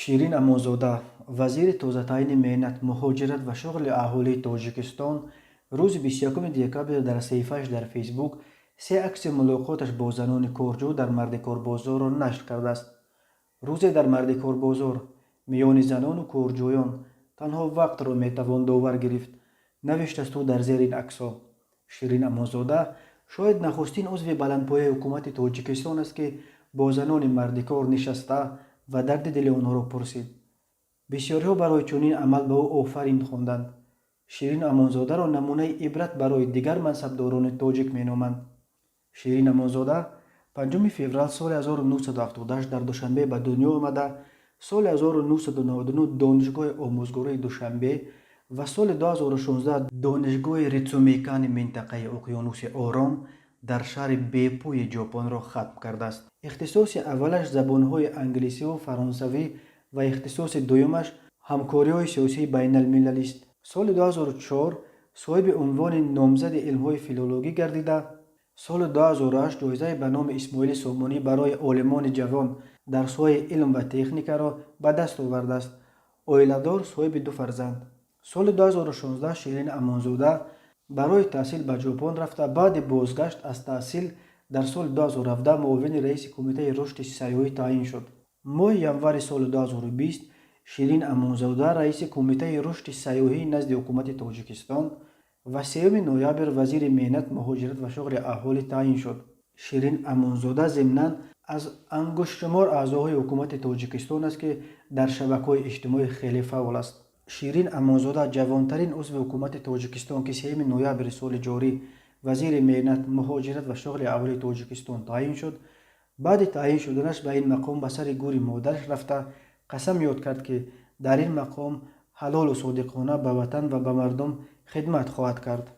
شیرین امانزاده وزیر تازه تعیین مهنت، مهاجرت و شغل اهالی تاجیکستان روز 21 دکبر در صفحه‌اش در فیسبوک سه عکس ملاقاتش با زنان کارجو در مرد کاربازار را نشر کرده است. روز در مرد کاربازار میان زنان و کارجویان تنها وقت را میتوان داور گرفت. نوشته است او در زیر این عکس‌ها: شیرین امانزاده شاید نخستین عضو بلندپایه حکومت تاجیکستان است که با زنان مرد کار نشسته و درد دل آنها را پرسید. بسیاری‌ها برای چنین عمل به او آفرین خواندند. شیرین امانزاده را نمونه عبرت برای دیگر منصبداران تاجیک مینامند. شیرین امانزاده 5 فوریه سال 1978 در دوشنبه به دنیا آمده. سال 1999 دانشگاه آموزگاری دوشنبه و سال 2016 دانشگاه ریتسومیکان منطقه اقیانوس آرام در شهر بیپوی ژاپن را ختم کرده است. اختصاص اولش زبان‌های انگلیسی و فرانسوی و اختصاص دومش همکاری‌های سیاسی بین المللی است. سال 2004 صاحب عنوان نامزد علم‌های فیلولوژی گردیده. سال 2008 جایزه به نام اسماعیل سامانی برای عالمان جوان در سایه علم و تکنیک را به دست آورده است. عائله‌دار، صاحب 2 فرزند. سال 2016 شیرین امانزاده برای تحصیل به ژاپن رفته. بعد بازگشت از تحصیل در سال 2017 معاون رئیس کمیته رشد سیاحی تعیین شد. ماه ینور سال 2020 شیرین امانزاده رئیس کمیته رشد سیاحی نزد حکومت تاجیکستان و 3 نوامبر وزیر مهنت، مهاجرت و شغل اهالی تعیین شد. شیرین امانزاده ضمناً از انگشت شمار اعضاهای حکومت تاجیکستان است که در شبکه‌های اجتماعی خیلی فعال است. شیرین امانزاده جوانترین عضو حکومت تاجیکستان که 3 نوامبر سال جاری وزیر مهنت، مهاجرت و شغل اهالی تاجیکستان تعیین شد. بعد تعیین شدنش به این مقام به سر گور مادرش رفته قسم یاد کرد که در این مقام حلال و صادقانه به وطن و به مردم خدمت خواهد کرد.